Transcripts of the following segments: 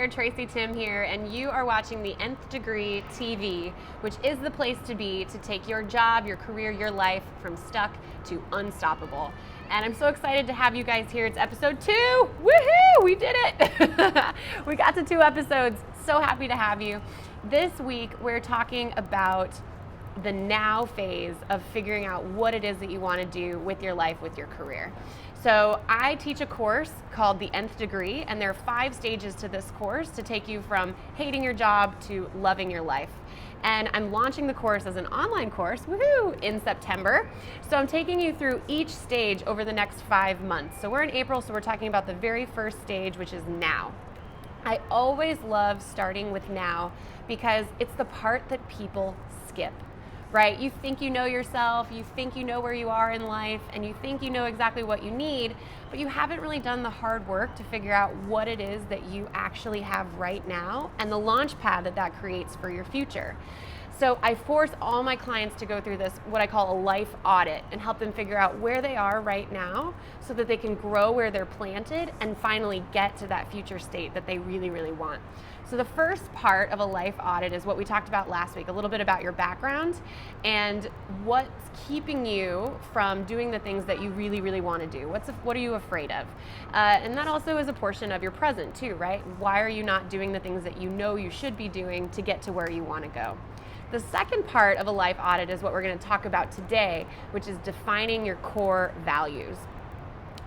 there, Tracy Tim here, and you are watching the Nth Degree TV, which is the place to be to take your job, your career, your life from stuck to unstoppable. And I'm so excited to have you guys here. It's episode 2. Woohoo! We did it! We got to 2 episodes. So happy to have you. This week, we're talking about the now phase of figuring out what it is that you want to do with your life, with your career. So I teach a course called the Nth Degree, and there are 5 stages to this course to take you from hating your job to loving your life. And I'm launching the course as an online course, woohoo, in September. So I'm taking you through each stage over the next 5 months. So we're in April, so we're talking about the very first stage, which is now. I always love starting with now because it's the part that people skip. Right? You think you know yourself, you think you know where you are in life, and you think you know exactly what you need, but you haven't really done the hard work to figure out what it is that you actually have right now and the launch pad that that creates for your future. So I force all my clients to go through this, what I call a life audit, and help them figure out where they are right now so that they can grow where they're planted and finally get to that future state that they really, really want. So the first part of a life audit is what we talked about last week, a little bit about your background and what's keeping you from doing the things that you really, really want to do. What are you afraid of? And that also is a portion of your present too, right? Why are you not doing the things that you know you should be doing to get to where you want to go? The second part of a life audit is what we're going to talk about today, which is defining your core values.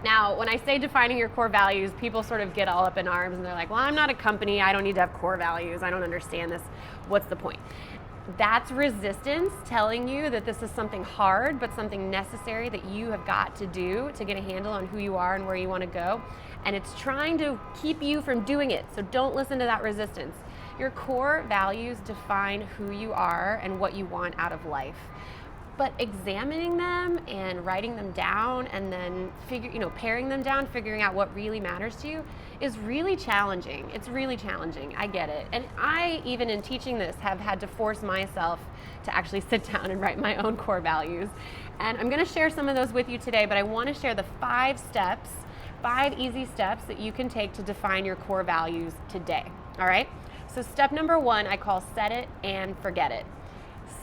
Now, when I say defining your core values, people sort of get all up in arms and they're like, well, I'm not a company. I don't need to have core values. I don't understand this. What's the point? That's resistance telling you that this is something hard, but something necessary that you have got to do to get a handle on who you are and where you want to go. And it's trying to keep you from doing it. So don't listen to that resistance. Your core values define who you are and what you want out of life. But examining them and writing them down and then paring them down, figuring out what really matters to you is really challenging. It's really challenging. I get it. And I, even in teaching this, have had to force myself to actually sit down and write my own core values. And I'm going to share some of those with you today, but I want to share the 5 easy steps that you can take to define your core values today. All right? So step number 1, I call set it and forget it.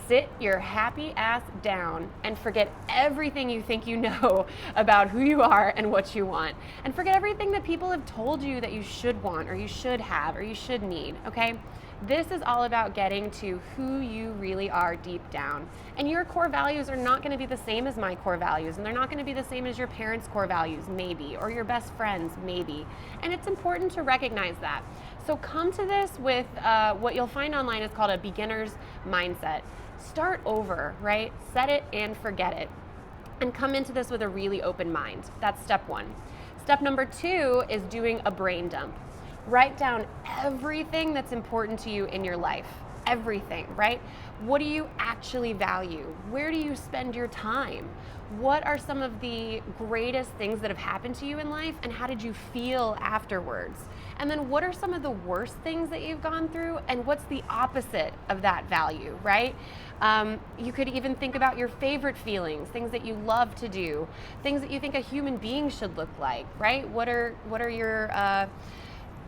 Sit your happy ass down and forget everything you think you know about who you are and what you want. And forget everything that people have told you that you should want or you should have or you should need, okay? This is all about getting to who you really are deep down. And your core values are not going to be the same as my core values, and they're not going to be the same as your parents' core values, maybe, or your best friends, maybe. And it's important to recognize that. So come to this with what you'll find online is called a beginner's mindset. Start over, right? Set it and forget it. And come into this with a really open mind. That's step 1. Step number 2 is doing a brain dump. Write down everything that's important to you in your life. Everything, right? What do you actually value? Where do you spend your time? What are some of the greatest things that have happened to you in life, and how did you feel afterwards? And then what are some of the worst things that you've gone through, and what's the opposite of that value, right? You could even think about your favorite feelings, things that you love to do, things that you think a human being should look like, right? What are your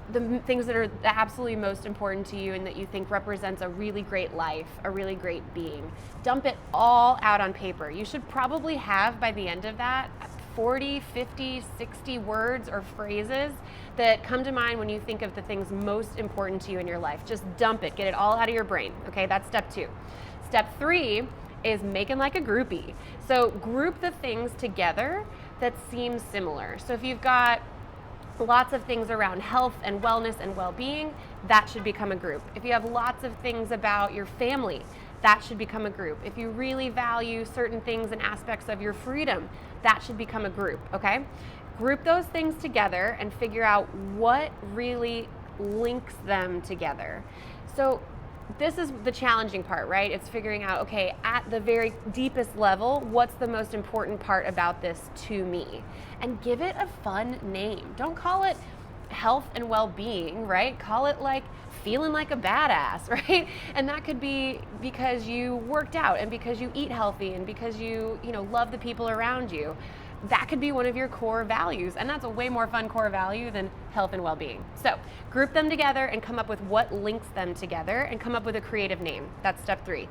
the things that are absolutely most important to you and that you think represents a really great life, a really great being. Dump it all out on paper. You should probably have, by the end of that, 40, 50, 60 words or phrases that come to mind when you think of the things most important to you in your life. Just dump it. Get it all out of your brain. Okay, that's step 2. Step 3 is making like a groupie. So group the things together that seem similar. So if you've got lots of things around health and wellness and well-being, that should become a group. If you have lots of things about your family, that should become a group. If you really value certain things and aspects of your freedom, that should become a group, okay? Group those things together and figure out what really links them together. So this is the challenging part, right? It's figuring out, okay, at the very deepest level, what's the most important part about this to me? And give it a fun name. Don't call it health and well-being, right? Call it like feeling like a badass, right? And that could be because you worked out and because you eat healthy and because you love the people around you. that could be one of your core values, and that's a way more fun core value than health and well-being. So group them together and come up with what links them together and come up with a creative name. That's step 3.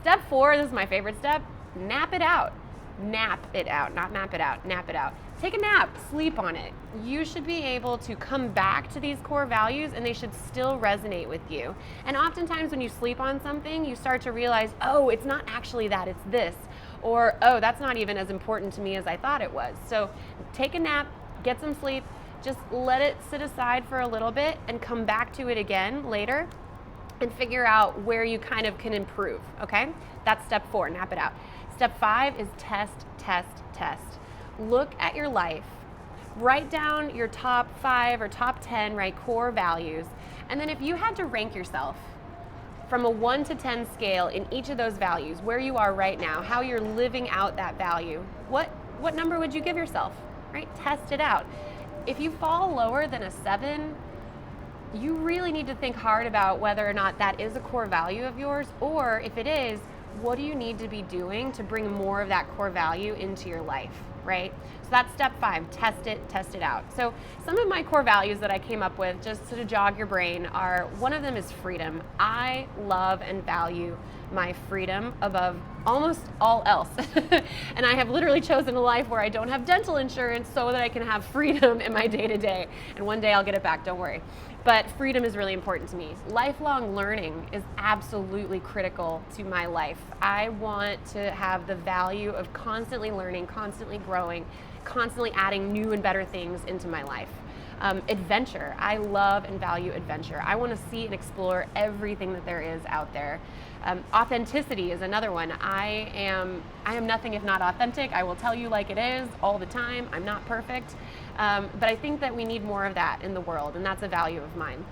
Step 4, this is my favorite step, nap it out. Nap it out, not map it out, nap it out. Take a nap, sleep on it. You should be able to come back to these core values and they should still resonate with you. And oftentimes when you sleep on something, you start to realize, oh, it's not actually that, it's this. Or, oh, that's not even as important to me as I thought it was. So take a nap, get some sleep, just let it sit aside for a little bit and come back to it again later and figure out where you kind of can improve, okay? That's step 4, nap it out. Step 5 is test, test, test. Look at your life, write down your top 5 or top 10, right, core values, and then if you had to rank yourself from a 1 to 10 scale in each of those values, where you are right now, how you're living out that value, what number would you give yourself, right? Test it out. If you fall lower than a 7, you really need to think hard about whether or not that is a core value of yours, or if it is, what do you need to be doing to bring more of that core value into your life, right? So that's step 5, test it out. So some of my core values that I came up with, just to jog your brain, are, one of them is freedom. I love and value my freedom above almost all else. And I have literally chosen a life where I don't have dental insurance so that I can have freedom in my day-to-day. And one day I'll get it back, don't worry. But freedom is really important to me. Lifelong learning is absolutely critical to my life. I want to have the value of constantly learning, constantly growing, constantly adding new and better things into my life. Adventure. I love and value adventure. I want to see and explore everything that there is out there. Authenticity is another one. I am nothing if not authentic. I will tell you like it is all the time. I'm not perfect. But I think that we need more of that in the world, and that's a value of mine.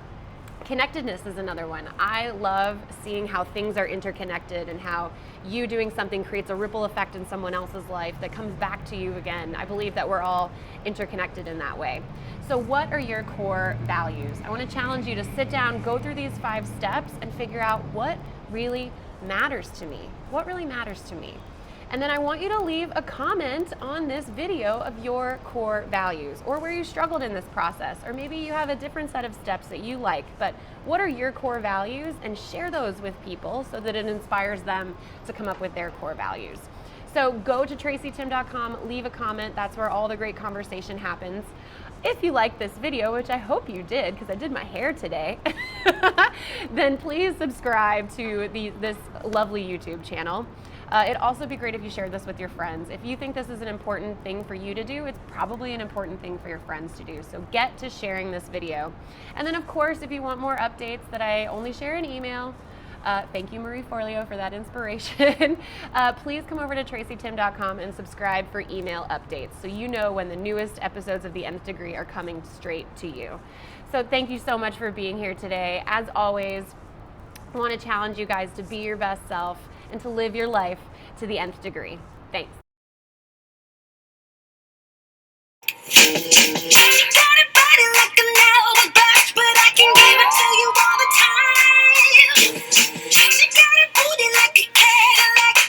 Connectedness is another one. I love seeing how things are interconnected and how you doing something creates a ripple effect in someone else's life that comes back to you again. I believe that we're all interconnected in that way. So what are your core values? I want to challenge you to sit down, go through these 5 steps and figure out what really matters to me. What really matters to me? And then I want you to leave a comment on this video of your core values, or where you struggled in this process, or maybe you have a different set of steps that you like, but what are your core values, and share those with people so that it inspires them to come up with their core values. So go to tracytim.com, leave a comment. That's where all the great conversation happens. If you like this video, which I hope you did because I did my hair today, then please subscribe to this lovely YouTube channel. It'd also be great if you shared this with your friends. If you think this is an important thing for you to do, it's probably an important thing for your friends to do. So get to sharing this video. And then of course, if you want more updates that I only share in email, thank you, Marie Forleo, for that inspiration. Please come over to tracytim.com and subscribe for email updates so you know when the newest episodes of The Nth Degree are coming straight to you. So thank you so much for being here today. As always, I want to challenge you guys to be your best self and to live your life to the nth degree. Thanks. Got a body like an hourglass, but I can give it to you.